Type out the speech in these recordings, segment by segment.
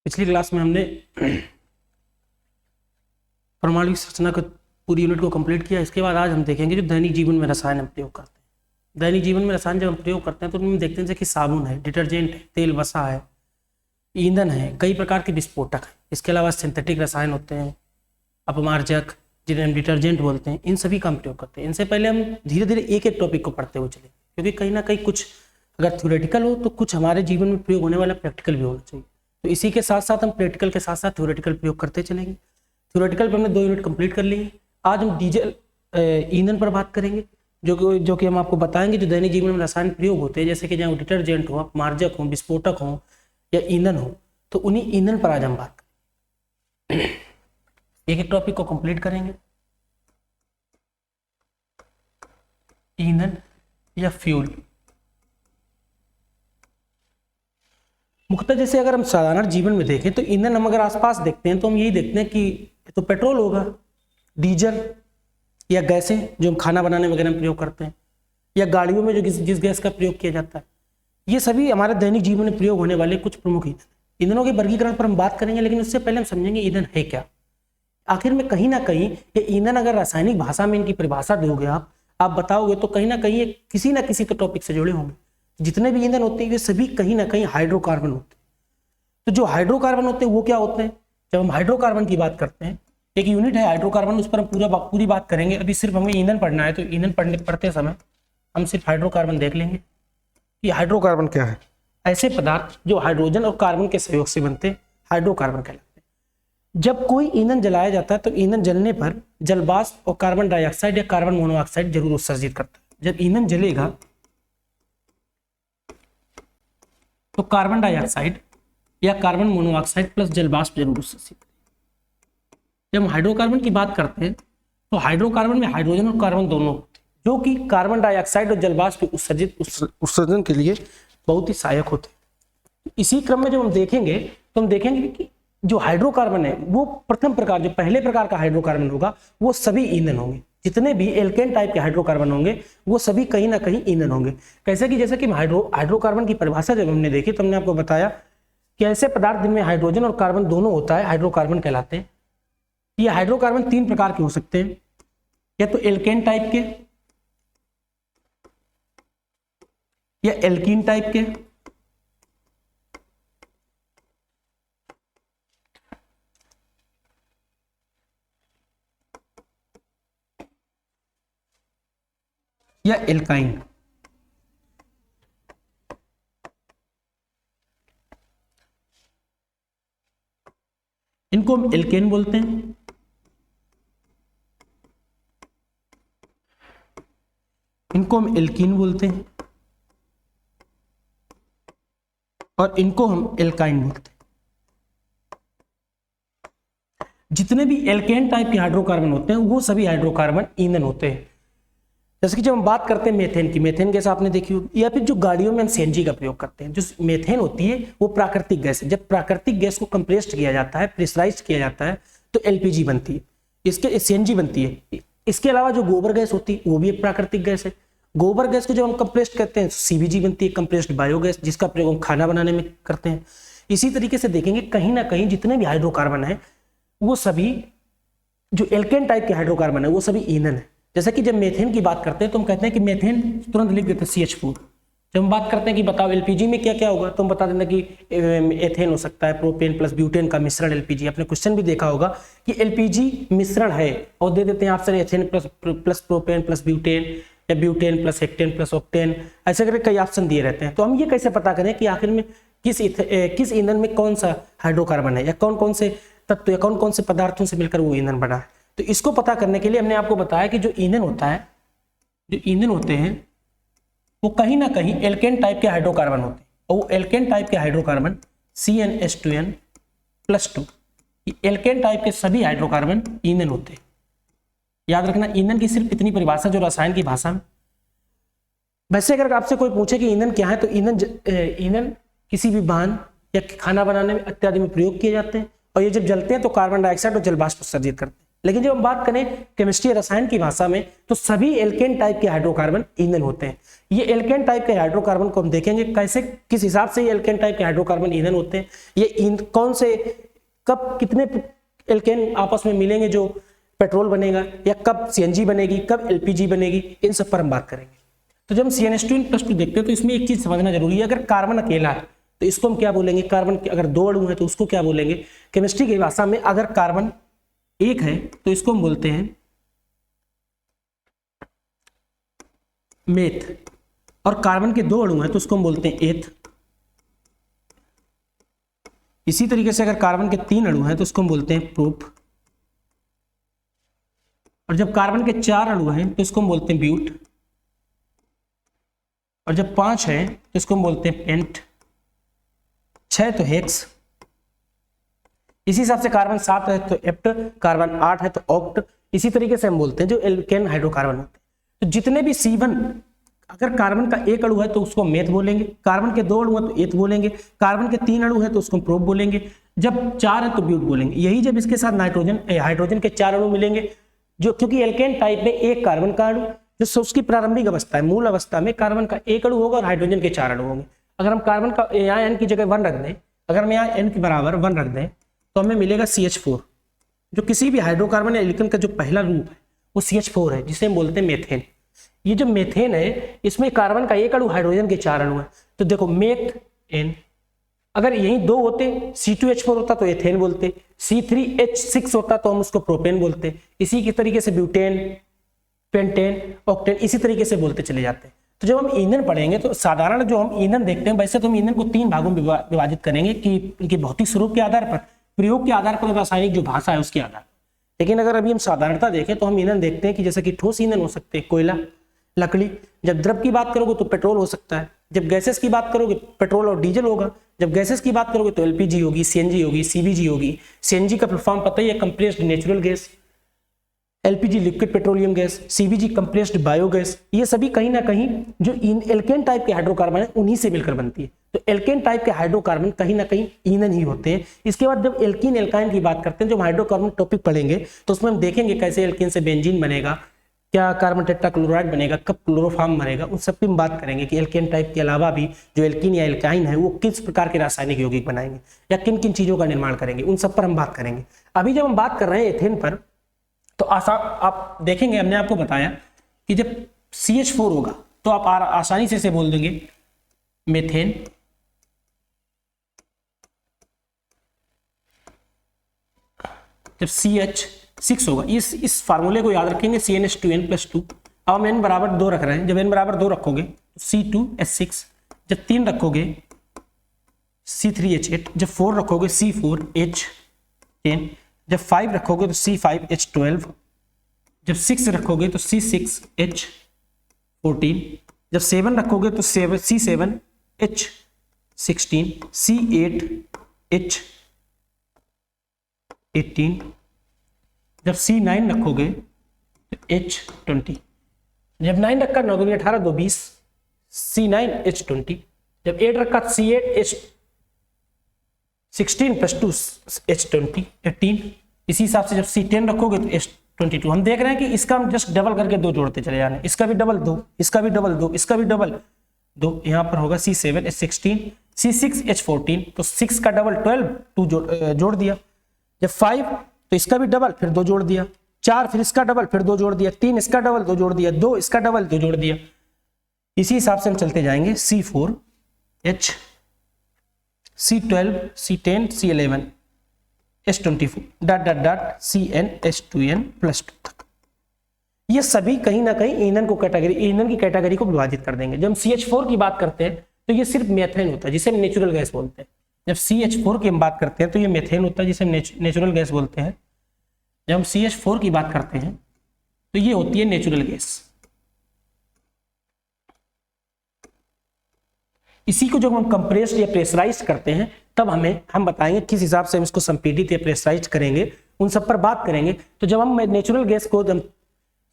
पिछली क्लास में हमने परमाणु संरचना को पूरी यूनिट को कंप्लीट किया। इसके बाद आज हम देखेंगे जो दैनिक जीवन में रसायन हम प्रयोग करते हैं। दैनिक जीवन में रसायन जब हम प्रयोग करते हैं तो उनमें देखते हैं जैसे कि साबुन है, डिटर्जेंट है, तेल वसा है, ईंधन है, कई प्रकार के विस्फोटक हैं। इसके अलावा सिंथेटिक रसायन होते हैं, अपमार्जक जिन्हें हम डिटर्जेंट बोलते हैं, इन सभी का हम प्रयोग करते हैं। इनसे पहले हम धीरे धीरे एक एक टॉपिक को पढ़ते हुए चलेंगे, क्योंकि कहीं ना कहीं कुछ अगर थ्योरेटिकल हो तो कुछ हमारे जीवन में प्रयोग होने वाला प्रैक्टिकल भी होना चाहिए। तो इसी के साथ साथ हम प्रैक्टिकल के साथ साथ थ्योरेटिकल प्रयोग करते चलेंगे। थ्योरेटिकल पर हमने 2 यूनिट कंप्लीट कर ली है। आज हम डीजल ईंधन पर बात करेंगे, जो कि हम आपको बताएंगे जो दैनिक जीवन में रसायन प्रयोग होते हैं, जैसे कि जहाँ डिटर्जेंट हो, अपमार्जक हो, विस्फोटक हो या ईंधन हो, तो उन्हीं ईंधन पर आज हम बात करेंगे। एक एक टॉपिक को कंप्लीट करेंगे। ईंधन या फ्यूल, मुख्यतः जैसे अगर हम साधारण जीवन में देखें तो ईंधन हम अगर आसपास देखते हैं तो हम यही देखते हैं कि तो पेट्रोल होगा, डीजल या गैसें जो हम खाना बनाने वगैरह में प्रयोग करते हैं, या गाड़ियों में जो जिस गैस का प्रयोग किया जाता है, ये सभी हमारे दैनिक जीवन में प्रयोग होने वाले कुछ प्रमुख ईंधन। ईंधनों के वर्गीकरण पर हम बात करेंगे, लेकिन उससे पहले हम समझेंगे ईंधन है क्या। आखिर में कहीं ना कहीं ये ईंधन अगर रासायनिक भाषा में इनकी परिभाषा दोगे आप बताओगे तो कहीं ना कहीं ये किसी ना किसी तो टॉपिक से जुड़े होंगे। जितने भी ईंधन होते हैं वे सभी कहीं ना कहीं हाइड्रोकार्बन होते हैं। तो जो हाइड्रोकार्बन होते हैं वो क्या होते हैं? जब हम हाइड्रोकार्बन की बात करते हैं, एक यूनिट है हाइड्रोकार्बन, उस पर हम पूरी बात करेंगे। अभी सिर्फ हमें ईंधन पढ़ना है, तो ईंधन पढ़ते समय हम सिर्फ हाइड्रोकार्बन देख लेंगे कि हाइड्रोकार्बन क्या है। ऐसे पदार्थ जो हाइड्रोजन और कार्बन के सहयोग से बनते हैं हाइड्रोकार्बन कहलाते हैं। जब कोई ईंधन जलाया जाता है तो ईंधन जलने पर जलवाष्प और कार्बन डाइऑक्साइड या कार्बन मोनोऑक्साइड जरूर उत्सर्जित करता है। जब ईंधन जलेगा तो कार्बन डाइऑक्साइड या कार्बन मोनोऑक्साइड प्लस जलवाष्प जरूर उत्सर्जित। जब हम हाइड्रोकार्बन की बात करते हैं तो हाइड्रोकार्बन में हाइड्रोजन और कार्बन दोनों होते हैं, जो कि कार्बन डाइऑक्साइड और जलवाष्प के उत्सर्जन के लिए बहुत ही सहायक होते हैं। इसी क्रम में जब हम देखेंगे तो हम देखेंगे कि जो हाइड्रोकार्बन है वो प्रथम प्रकार, जो पहले प्रकार का हाइड्रोकार्बन होगा वो सभी ईंधन होंगे। जितने भी एल्केन टाइप के हाइड्रोकार्बन होंगे वो सभी कहीं ना कहीं ईंधन होंगे। कैसे कि जैसे कि हाइड्रोकार्बन की परिभाषा जब हमने देखी तो हमने आपको बताया कि ऐसे पदार्थ जिनमें हाइड्रोजन और कार्बन दोनों होता है हाइड्रोकार्बन कहलाते हैं। ये हाइड्रोकार्बन 3 प्रकार के हो सकते हैं, या तो एल्केन टाइप के, या एल्कीन टाइप के, या एल्काइन। इनको हम एल्केन बोलते हैं, इनको हम एल्कीन बोलते हैं, और इनको हम एल्काइन बोलते हैं। जितने भी एल्केन टाइप के हाइड्रोकार्बन होते हैं वो सभी हाइड्रोकार्बन ईंधन होते हैं। जैसे कि जब हम बात करते हैं मेथेन की, मेथेन गैस आपने देखी होगी, या फिर जो गाड़ियों में हम सीएनजी का प्रयोग करते हैं, जो मेथेन होती है वो प्राकृतिक गैस है। जब प्राकृतिक गैस को कंप्रेस्ड किया जाता है, प्रेशराइज किया जाता है तो एलपीजी बनती है, इसके सीएनजी बनती है। इसके अलावा जो गोबर गैस होती है वो भी एक प्राकृतिक गैस है। गोबर गैस को जब हम कंप्रेस्ड करते हैं सीबीजी बनती है, कंप्रेस्ड बायोगैस, जिसका प्रयोग हम खाना बनाने में करते हैं। इसी तरीके से देखेंगे कहीं ना कहीं जितने भी हाइड्रोकार्बन है वो सभी, जो एल्केन टाइप के हाइड्रोकार्बन है वो सभी ईंधन है। जैसे कि जब मेथेन की बात करते हैं तो हम कहते हैं कि मेथेन, तुरंत लिख देते हैं CH4। जब हम बात करते हैं कि बताओ एलपीजी में क्या क्या होगा तो हम बता देना कि एथेन हो सकता है, प्रोपेन प्लस ब्यूटेन का मिश्रण एलपीजी। आपने क्वेश्चन भी देखा होगा कि एलपीजी मिश्रण है और दे देते हैं option ethane plus propane plus butane, या ब्यूटेन प्लस हेक्टेन प्लस ऑक्टेन, ऐसे करके कई ऑप्शन दिए रहते हैं। तो हम ये कैसे पता करें कि आखिर में किस ईंधन में कौन सा हाइड्रोकार्बन है, या कौन कौन से तत्व या कौन कौन से पदार्थों से मिलकर वो ईंधन बना है। तो इसको पता करने के लिए हमने आपको बताया कि जो ईंधन होता है, जो ईंधन होते हैं वो कहीं ना कहीं एल्केन टाइप के हाइड्रोकार्बन होते हैं, और वो एल्केन टाइप के हाइड्रोकार्बन CnH2n+2, एल्केन टाइप के सभी हाइड्रोकार्बन ईंधन होते हैं। याद रखना ईंधन की सिर्फ इतनी परिभाषा जो रसायन की भाषा में। वैसे अगर आपसे कोई पूछे कि ईंधन क्या है तो ईंधन किसी भी वाहन या खाना बनाने में इत्यादि में प्रयोग किए जाते हैं, और ये जब जलते हैं तो कार्बन डाइऑक्साइड और जलवाष्प उत्सर्जित करते हैं। लेकिन जब हम बात करें केमिस्ट्री रसायन की भाषा में तो सभी एल्केन टाइप के हाइड्रोकार्बन ईंधन होते हैं। ये एल्केन टाइप के हाइड्रोकार्बन को हम देखेंगे कैसे, किस हिसाब से ये एल्केन टाइप के हाइड्रोकार्बन ईंधन होते हैं, ये कौन से, कब कितने एल्केन आपस में मिलेंगे जो पेट्रोल बनेगा, या कब सीएनजी बनेगी, कब एलपीजी बनेगी, इन सब पर हम बात करेंगे। तो जब हम CnH2+ देखते हैं तो इसमें एक चीज समझना जरूरी है, अगर कार्बन अकेला है तो इसको हम क्या बोलेंगे, कार्बन के अगर 2 अणु है तो उसको क्या बोलेंगे केमिस्ट्री की भाषा में, अगर कार्बन 1 है तो इसको हम बोलते हैं मेथ, और कार्बन के 2 अणु हैं तो उसको हम बोलते हैं एथ। इसी तरीके से अगर कार्बन के 3 अणु हैं तो उसको हम बोलते हैं प्रोप, और जब कार्बन के 4 अणु हैं तो इसको हम बोलते हैं ब्यूट, और जब 5 है तो इसको हम बोलते हैं पेंट, 6 तो हेक्स, इसी हिसाब से कार्बन 7 है तो एप्ट, कार्बन 8 है तो ऑक्ट। इसी तरीके से हम बोलते हैं जो एल्केन हाइड्रोकार्बन होते हैं। तो जितने भी C1, अगर कार्बन का 1 अणु है तो उसको मेथ बोलेंगे, कार्बन के 2 अणु है तो एथ बोलेंगे, कार्बन के 3 अणु है तो उसको प्रोप बोलेंगे, जब 4 है तो ब्यूट बोलेंगे। यही जब इसके साथ नाइट्रोजन हाइड्रोजन के 4 अणु मिलेंगे, जो क्योंकि एल्केन टाइप में एक कार्बन का अणु जो उसकी प्रारंभिक अवस्था है, मूल अवस्था में कार्बन का 1 अणु होगा और हाइड्रोजन के 4 अणु होंगे। अगर हम कार्बन का यहाँ n की जगह 1 रख दें, अगर हम यहाँ n के बराबर 1 रख दें तो हमें मिलेगा CH4, जो किसी भी हाइड्रोकार्बन या एल्केन का जो पहला रूप है वो CH4 है, जिसे हम बोलते हैं मेथेन। ये जो मेथेन है इसमें कार्बन का 1 अणु, हाइड्रोजन के 4 अणु है। तो देखो मेथ एन, अगर यही 2 होते C2H4 होता तो एथेन बोलते, C3H6 होता तो हम उसको प्रोपेन बोलते, इसी के तरीके से ब्यूटेन, पेंटेन, ऑक्टेन, इसी तरीके से बोलते चले जाते हैं। तो जब हम ईंधन पढ़ेंगे तो साधारण जो हम ईंधन देखते हैं, वैसे तो हम ईंधन को 3 भागों में विभाजित करेंगे कि इनके भौतिक स्वरूप के आधार पर, प्रयोग के आधार पर, रासायनिक जो भाषा है उसके आधार पर। लेकिन अगर अभी हम साधारणता देखें तो हम ईंधन देखते हैं कि जैसे कि ठोस ईंधन हो सकते हैं कोयला, लकड़ी, जब द्रव की बात करोगे तो पेट्रोल हो सकता है, जब गैसेस की बात करोगे पेट्रोल और डीजल होगा, जब गैसेस की बात करोगे तो एलपीजी होगी, सीएनजी होगी, सीबीजी होगी। सीएनजी का फुल फॉर्म पता ही है, compressed natural gas, LPG liquid petroleum gas, CBG compressed biogas. ये सभी कहीं ना कहीं जो एल्केन टाइप के हाइड्रोकार्बन है उन्हीं से मिलकर बनती है। तो एल्केन टाइप के हाइड्रोकार्बन कहीं ना कहीं ईंधन ही होते हैं। इसके बाद जब एल्कीन एल्काइन की बात करते हैं, जब हाइड्रोकार्बन टॉपिक पढ़ेंगे तो उसमें हम देखेंगे कैसे एल्कीन से बेंजीन बनेगा, क्या कार्बन टेट्राक्लोराइड बनेगा, कब क्लोरोफॉर्म बनेगा, उन सब की हम बात करेंगे कि एल्केन टाइप के अलावा भी जो एल्कीन या एल्काइन है वो किस प्रकार के रासायनिक यौगिक बनाएंगे या किन किन चीजों का निर्माण करेंगे, उन सब पर हम बात करेंगे। अभी जब हम बात कर रहे हैं एथेन पर, तो आप देखेंगे, हमने आपको बताया कि जब CH4 होगा तो आप आसानी से इसे बोल देंगे मेथेन, जब CH6 होगा, इस फार्मूले को याद रखेंगे CnH2n+2। अब हम n बराबर 2 रख रहे हैं, जब n बराबर 2 रखोगे तो C2H6, जब 3 रखोगे C3H8, जब 4 रखोगे C4H10, जब 5 रखोगे तो C5H12, जब 6 रखोगे तो C6H14, जब 7 रखोगे तो C7H16, C8H18, जब C9 रखोगे तो H20, जब 9 रखा 9 दूनी 18 2 20, C9H20, जब 8 रखा C8H16 + 2 H20 18। इसी हिसाब से जब C10 रखोगे तो H22। हम देख रहे हैं कि इसका हम जस्ट डबल करके 2 जोड़ते चले जाने, इसका भी डबल 2, इसका भी डबल 2, इसका भी डबल 2। यहाँ पर होगा C7H16, C6H14, तो 6 का डबल 12, 2 जोड़ दिया। जब 5 तो इसका भी डबल, फिर 2 जोड़ दिया। 4 फिर इसका डबल, फिर 2 जोड़ दिया। 3 इसका डबल, 2 जोड़ दिया। 2 इसका डबल, 2 जोड़ दिया। इसी हिसाब से हम चलते जाएंगे C4H, C12, C10, C11, H24 dot CnH2n+2 तक। ये सभी कहीं ना कहीं ईंधन की कैटेगरी को विभाजित कर देंगे। जब हम CH4 की बात करते हैं तो ये सिर्फ मेथेन होता है जिसे हम नेचुरल गैस बोलते हैं। जब CH4 की हम बात करते हैं तो ये मेथेन होता है जिसे हम नेचुरल गैस बोलते हैं। जब हम CH4 की बात करते हैं तो ये होती है नेचुरल गैस। इसी को जब हम कंप्रेस्ड या प्रेशराइज करते हैं तब हम बताएंगे किस हिसाब से हम इसको संपीडित या प्रेशराइज करेंगे, उन सब पर बात करेंगे। तो जब हम नेचुरल गैस को जब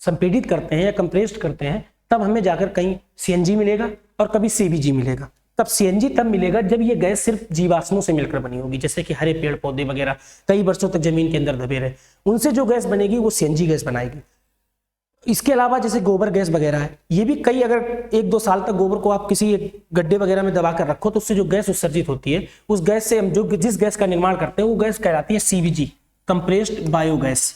संपीडित करते हैं या कंप्रेस्ड करते हैं तब हमें जाकर कहीं CNG मिलेगा और कभी CBG मिलेगा, तब सीएनजी तब मिलेगा जब ये गैस सिर्फ जीवाश्मों से मिलकर बनी होगी, जैसे कि हरे पेड़ पौधे वगैरह कई वर्षों तक जमीन के अंदर दबे रहे, उनसे जो गैस बनेगी वो सीएनजी गैस बनाएगी। इसके अलावा जैसे गोबर गैस वगैरह है, ये भी कई, अगर 1-2 साल तक गोबर को आप किसी एक गड्ढे वगैरह में दबा कर रखो तो उससे जो गैस उत्सर्जित होती है, उस गैस से हम जो जिस गैस का निर्माण करते हैं वो गैस कहलाती है सीवीजी, कंप्रेस्ड बायोगैस,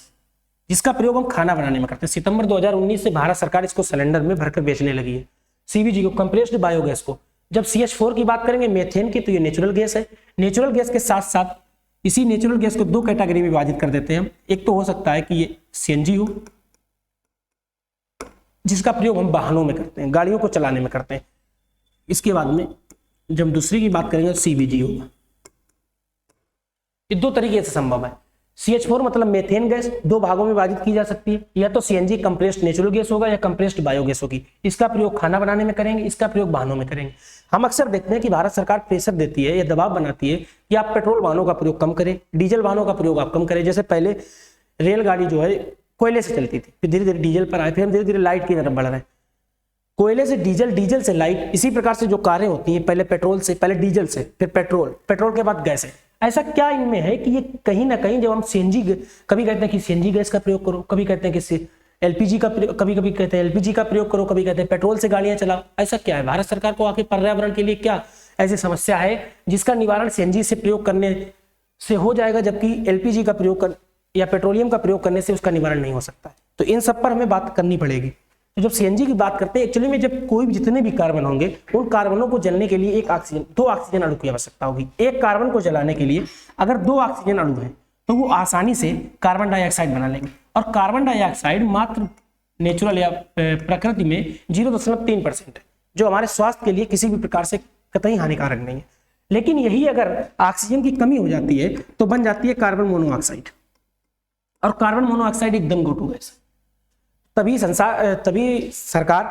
जिसका प्रयोग हम खाना बनाने में करते हैं। सितंबर 2019 से भारत सरकार इसको सिलेंडर में भरकर बेचने लगी है, सीवीजी को, कंप्रेस्ड बायोगैस को। जब CH4 की बात करेंगे मेथेन की, तो ये नेचुरल गैस है। नेचुरल गैस के साथ साथ इसी नेचुरल गैस को 2 कैटेगरी में विभाजित कर देते हैं। एक तो हो सकता है कि ये सीएनजी हो, जिसका प्रयोग हम वाहनों में करते हैं, गाड़ियों को चलाने में करते हैं। इसके बाद में जब दूसरी की बात करेंगे सीवीजी होगा। ये 2 तरीके से संभव है। CH4 मतलब मेथेन गैस 2 भागों में विभाजित की जा सकती है, या तो सीएनजी कंप्रेस्ड नेचुरल गैस होगा या कंप्रेस्ड बायोगैस होगी। इसका प्रयोग खाना बनाने में करेंगे, इसका प्रयोग वाहनों में करेंगे। हम अक्सर देखते हैं कि भारत सरकार प्रेशर देती है या दबाव बनाती है कि आप पेट्रोल वाहनों का प्रयोग कम करें, डीजल वाहनों का प्रयोग आप कम करें। जैसे पहले रेलगाड़ी जो है कोयले से चलती थी, फिर धीरे धीरे डीजल पर आए, फिर हम धीरे धीरे लाइट की तरफ बढ़ रहे हैं। कोयले से डीजल, डीजल से लाइट, इसी प्रकार से जो कारें होती हैं, पहले पेट्रोल से, पहले डीजल से, फिर पेट्रोल, पेट्रोल के बाद गैस है। ऐसा क्या इनमें है कि ये कहीं ना कहीं जब हम सीएनजी, कभी कहते हैं कि सीएनजी गैस का प्रयोग करो, कभी कहते हैं कि एलपीजी का प्रयोग, कभी कभी कहते हैं एलपीजी का प्रयोग करो, कभी कहते हैं पेट्रोल से गाड़ियां चलाओ। ऐसा क्या है? भारत सरकार को आखिर पर्यावरण के लिए क्या ऐसी समस्या है जिसका निवारण सीएनजी से प्रयोग करने से हो जाएगा, जबकि एलपीजी का प्रयोग या पेट्रोलियम का प्रयोग करने से उसका निवारण नहीं हो सकता है? तो इन सब पर हमें बात करनी पड़ेगी। तो जब सीएनजी की बात करते हैं, एक्चुअली में जब कोई भी जितने भी कार्बन होंगे, उन कार्बनों को जलने के लिए एक ऑक्सीजन, 2 ऑक्सीजन अणु की आवश्यकता होगी। एक कार्बन को जलाने के लिए अगर 2 ऑक्सीजन अणु हैं तो वो आसानी से कार्बन डाइऑक्साइड बना लेंगे। और कार्बन डाइऑक्साइड मात्र नेचुरल या प्रकृति में 0.3% है, जो हमारे स्वास्थ्य के लिए किसी भी प्रकार से कतई हानिकारक नहीं है। लेकिन यही अगर ऑक्सीजन की कमी हो जाती है तो बन जाती है कार्बन मोनोऑक्साइड, और कार्बन मोनोऑक्साइड एकदम गोटू गैस। तभी सरकार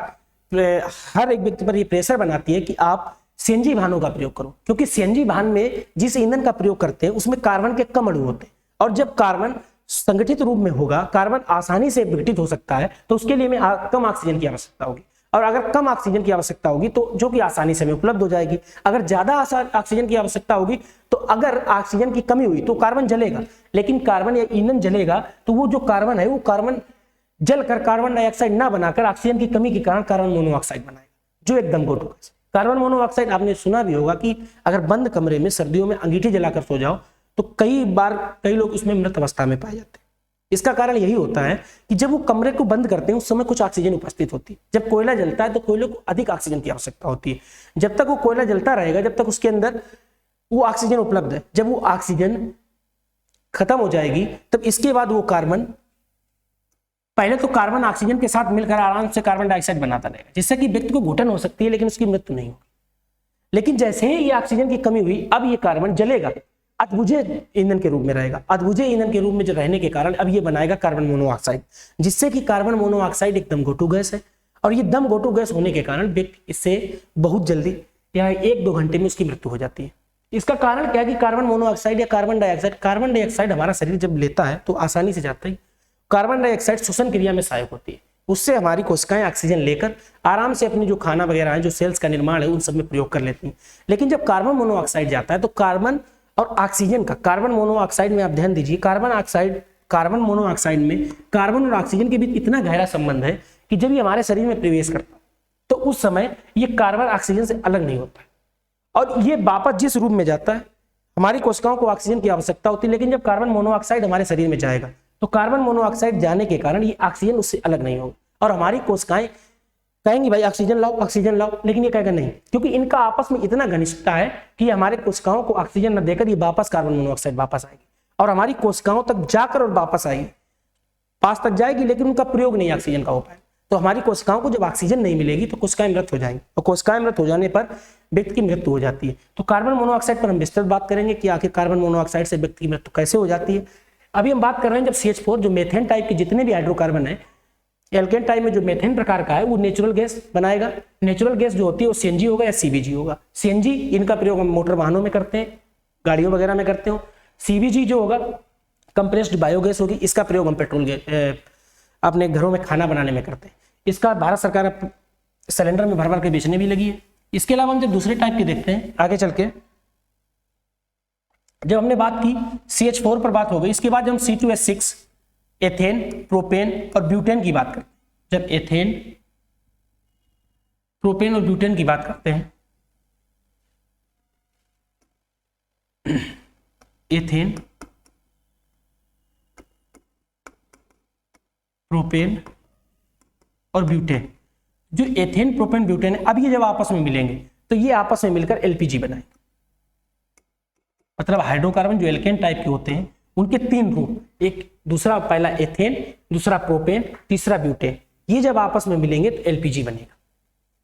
हर एक व्यक्ति पर ये प्रेशर बनाती है कि आप सीएनजी वाहनों का प्रयोग करो, क्योंकि सीएनजी वाहन में जिस ईंधन का प्रयोग करते हैं उसमें कार्बन के कम अणु होते हैं, और जब कार्बन संगठित रूप में होगा, कार्बन आसानी से विघटित हो सकता है, तो उसके लिए हमें कम ऑक्सीजन की आवश्यकता होगी। और अगर कम ऑक्सीजन की आवश्यकता होगी तो जो कि आसानी से हमें उपलब्ध हो जाएगी। अगर ज्यादा ऑक्सीजन की आवश्यकता होगी तो अगर ऑक्सीजन की कमी हुई तो कार्बन जलेगा, लेकिन कार्बन या ईंधन जलेगा तो वो जो कार्बन है वो कार्बन जलकर कार्बन डाइऑक्साइड ना बनाकर ऑक्सीजन की कमी के कारण कार्बन मोनोऑक्साइड बनाएगा, जो एकदम गोटू गैस। कार्बन मोनोऑक्साइड आपने सुना भी होगा कि अगर बंद कमरे में सर्दियों में अंगीठी जलाकर सो जाओ तो कई बार कई लोग उसमें मृत अवस्था में पाए जाते हैं। इसका कारण यही होता है कि जब वो कमरे को बंद करते हैं उस समय कुछ ऑक्सीजन उपस्थित होती है। जब कोयला जलता है तो कोयले को अधिक ऑक्सीजन की आवश्यकता होती है। जब तक वो कोयला जलता रहेगा, जब तक उसके अंदर वो ऑक्सीजन उपलब्ध है, जब वो ऑक्सीजन खत्म हो जाएगी तब इसके बाद वो कार्बन, पहले तो कार्बन ऑक्सीजन के साथ मिलकर आराम से कार्बन डाइऑक्साइड बनाता रहेगा, जिससे कि व्यक्ति को घुटन हो सकती है लेकिन उसकी मृत्यु नहीं होगी। लेकिन जैसे ही ये ऑक्सीजन की कमी हुई, अब ये कार्बन जलेगा, अधबुझे ईंधन के रूप में रहेगा। अधबुझे ईंधन के रूप में जो रहने के कारण अब ये बनाएगा कार्बन मोनोऑक्साइड, जिससे कि कार्बन मोनोऑक्साइड एक दम गोटू गैस है। और ये दम गोटू गैस होने के कारण व्यक्ति इससे बहुत जल्दी या 1-2 घंटे में उसकी मृत्यु हो जाती है। इसका कारण क्या है कि कार्बन मोनोऑक्साइड या कार्बन डाइऑक्साइड हमारा शरीर जब लेता है तो आसानी से जाता है। कार्बन डाइऑक्साइड श्वसन क्रिया में सहायक होती है, उससे हमारी कोशिकाएं ऑक्सीजन लेकर आराम से अपनी जो खाना वगैरह है, जो सेल्स का निर्माण है, उन सब में प्रयोग कर लेती हैं। लेकिन जब कार्बन मोनोऑक्साइड जाता है तो कार्बन और ऑक्सीजन का, कार्बन मोनोऑक्साइड में आप ध्यान दीजिए, कार्बन मोनोऑक्साइड में कार्बन और ऑक्सीजन के बीच इतना गहरा संबंध है कि जब ये हमारे शरीर में प्रवेश करता है तो उस समय ये कार्बन ऑक्सीजन से अलग नहीं होता है, और ये वापस जिस रूप में जाता है, हमारी कोशिकाओं को ऑक्सीजन की आवश्यकता होती है, लेकिन जब कार्बन मोनोऑक्साइड हमारे शरीर में जाएगा तो कार्बन मोनोऑक्साइड जाने के कारण ये ऑक्सीजन उससे अलग नहीं होगा, और हमारी कोशिकाएं कहेंगी भाई ऑक्सीजन लाओ, लेकिन ये कहेगा नहीं, क्योंकि इनका आपस में इतना घनिष्ठता है कि हमारे कोशिकाओं को ऑक्सीजन न देकर ये वापस कार्बन मोनोऑक्साइड वापस आएगी और हमारी कोशिकाओं तक जाकर और वापस आएगी, पास तक जाएगी, लेकिन उनका प्रयोग नहीं ऑक्सीजन का हो पाएगा। तो हमारी कोशिकाओं को जब ऑक्सीजन नहीं मिलेगी तो कोशिकाएं मृत हो जाएंगी, और कोशिकाएं मृत हो जाने पर व्यक्ति की मृत्यु हो जाती है। तो कार्बन मोनोऑक्साइड पर हम विस्तृत बात करेंगे कि आखिर कार्बन मोनोऑक्साइड से व्यक्ति की मृत्यु कैसे हो जाती है। अभी हम बात कर रहे हैं जब CH4 जो मेथेन टाइप के जितने भी हाइड्रोकार्बन है, एल्केन टाइप में जो मेथेन प्रकार का है वो नेचुरल गैस बनाएगा। नेचुरल गैस जो होती है वो सीएनजी होगा या सीबीजी होगा। सीएनजी इनका प्रयोग हम मोटर वाहनों में करते हैं, गाड़ियों वगैरह में करते हो। सीबीजी जो होगा कंप्रेस्ड बायोगैस होगी, इसका प्रयोग हम पेट्रोल अपने घरों में खाना बनाने में करते हैं। इसका भारत सरकार सिलेंडर में भर भर के बेचने भी लगी है। इसके अलावा हम जब दूसरे टाइप के देखते हैं आगे चल के, जब हमने बात की CH4 पर बात हो गई, इसके बाद जब हम C2H6 एथेन, प्रोपेन और ब्यूटेन की बात करते हैं, जब एथेन, प्रोपेन और ब्यूटेन की बात करते हैं, एथेन, प्रोपेन और ब्यूटेन, जो एथेन, प्रोपेन, ब्यूटेन है, अब ये जब आपस में मिलेंगे तो ये आपस में मिलकर एलपीजी बनाएंगे। मतलब हाइड्रोकार्बन जो एल्केन टाइप के होते हैं उनके 3 रूप, एक दूसरा, पहला एथेन, दूसरा प्रोपेन, तीसरा ब्यूटेन, ये जब आपस में मिलेंगे तो एलपीजी बनेगा।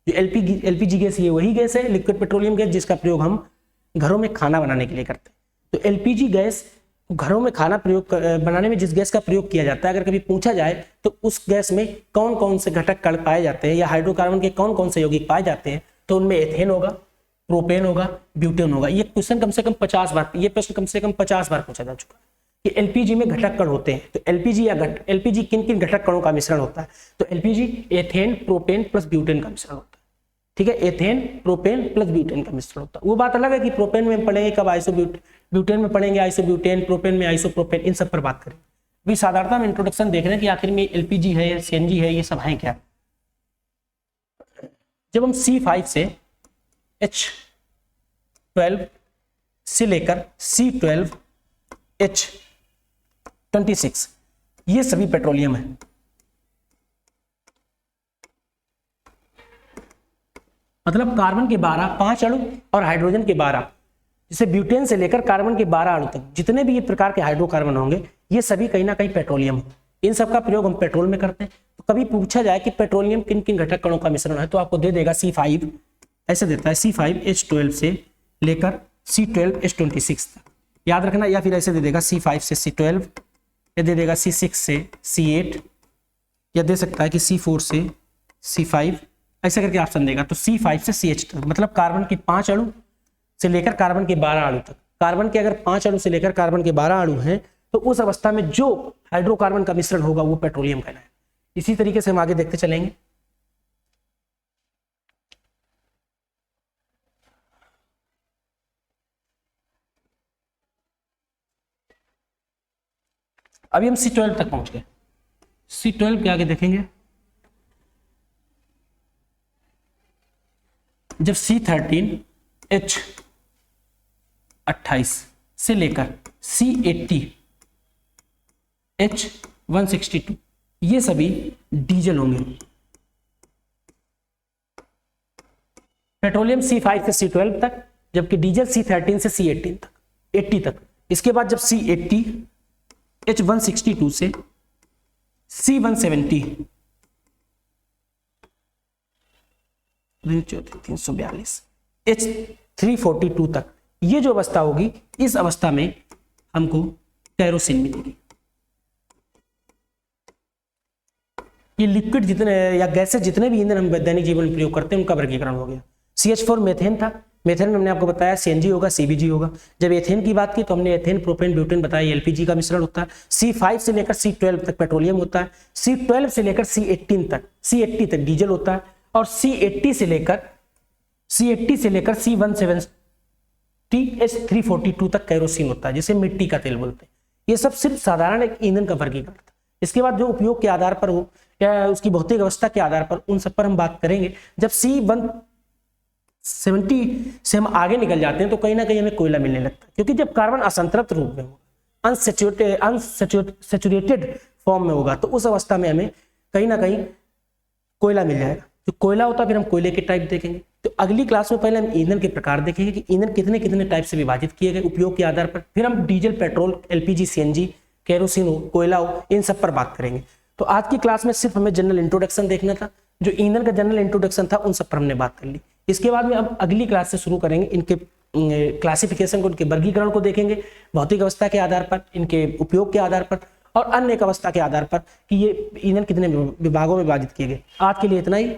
जो एलपीजी गैस, ये वही गैस है, लिक्विड पेट्रोलियम गैस, जिसका प्रयोग हम घरों में खाना बनाने के लिए करते हैं। तो एलपीजी गैस घरों में खाना बनाने में जिस गैस का प्रयोग किया जाता है, अगर कभी पूछा जाए तो उस गैस में कौन कौन से घटक कण पाए जाते हैं या हाइड्रोकार्बन के कौन कौन से यौगिक पाए जाते हैं, तो उनमें एथेन होगा, प्रोपेन होगा, ब्यूटेन होगा। ये क्वेश्चन कम से कम 50 बार, ये प्रश्न कम से कम 50 बार पूछा जा चुका है कि एलपीजी में घटक कण होते हैं, तो एलपीजी किन किन घटक कणों का मिश्रण होता है, तो LPG ethane, propane plus butane का मिश्रण होता है। ठीक है, एथेन, प्रोपेन प्लस ब्यूटेन का मिश्रण होता है। वो बात अलग है कि प्रोपेन में पढ़ेंगे कब, ब्यूटेन में पढ़ेंगे आइसोब्यूटेन, प्रोपेन में आइसोप्रोपेन, इन सब पर बात करेंगे। अभी साधारणतः हम इंट्रोडक्शन देख रहे हैं कि आखिर में एलपीजी है, सीएनजी है, ये सब है क्या। जब हम C5 से H12 से लेकर C12H26, ये सभी पेट्रोलियम है। मतलब कार्बन के 12 5 अणु और हाइड्रोजन के 12, जैसे ब्यूटेन से लेकर कार्बन के 12 अणु तक जितने भी ये प्रकार के हाइड्रोकार्बन होंगे, ये सभी कहीं ना कहीं पेट्रोलियम हो। इन सब का प्रयोग हम पेट्रोल में करते हैं। तो कभी पूछा जाए कि पेट्रोलियम किन किन घटक कणों का मिश्रण है, तो आपको दे देगा C5, ऐसे देता है C5H12 से लेकर C12H26 तक, याद रखना। या फिर ऐसे दे देगा C5 से C12, या दे देगा C6 से C8, या दे सकता है कि C4 से C5, ऐसे करके ऑप्शन देगा। तो C5 से CH तक, मतलब कार्बन के 5 अणु से लेकर कार्बन के 12 अणु तक। कार्बन के अगर 5 अणु से लेकर कार्बन के 12 अणु हैं, तो उस अवस्था में जो हाइड्रोकार्बन का मिश्रण होगा वो पेट्रोलियम कहलाएगा। इसी तरीके से हम आगे देखते चलेंगे। अभी हम C12 तक पहुंच गए। C12 के आगे देखेंगे, जब C13H28 से लेकर C80H162, ये सभी डीजल होंगे। पेट्रोलियम C5 से C12 तक, जबकि डीजल C13 से C18 तक, 80 तक। इसके बाद जब C80H162 से C170 342 H342 तक, ये जो अवस्था होगी, इस अवस्था में हमको केरोसिन मिलेगी। ये लिक्विड जितने या गैसेस जितने भी ईंधन हम दैनिक जीवन में प्रयोग करते हैं उनका वर्गीकरण हो गया। CH4 मेथेन था, मेथेन में हमने आपको बताया CNG होगा, CBG होगा। जब एथेन की बात की तो हमने एथेन, प्रोपेन, ब्यूटेन बताया, एलपीजी का मिश्रण होता है। C5 से लेकर C12 तक पेट्रोलियम होता है। C12 से लेकर C80 तक डीजल होता है। और C80 से लेकर C170 H342 तक केरोसिन होता है, जिसे मिट्टी का तेल बोलते हैं। ये सब सिर्फ साधारण एक ईंधन का वर्गीकरण था। इसके बाद जो उपयोग के आधार पर हो या उसकी भौतिक अवस्था के आधार पर, उन सब पर हम बात करेंगे। जब C170 से हम आगे निकल जाते हैं तो कहीं ना कहीं हमें कोयला मिलने लगता है, क्योंकि जब कार्बन असंतृप्त रूप में होगा, अनसैचुरेटेड फॉर्म में होगा, तो उस अवस्था में हमें कहीं ना कहीं कोयला मिल जाएगा। जो कोयला होता है फिर हम कोयले के टाइप देखेंगे। तो अगली क्लास में पहले हम ईंधन के प्रकार देखेंगे कि ईंधन कितने कितने टाइप से विभाजित किए गए उपयोग के आधार पर। फिर हम diesel, petrol, LPG, CNG, kerosene हो, कोयला हो, इन सब पर बात करेंगे। तो आज की क्लास में सिर्फ हमें जनरल इंट्रोडक्शन देखना था। जो ईंधन का जनरल इंट्रोडक्शन था उन सब पर हमने बात कर ली। इसके बाद में अब अगली क्लास से शुरू करेंगे इनके क्लासिफिकेशन को, इनके वर्गीकरण को देखेंगे, भौतिक अवस्था के आधार पर, इनके उपयोग के आधार पर और अन्य अवस्था के आधार पर कि ये ईंधन कितने विभागों में विभाजित किए गए। आज के लिए इतना ही।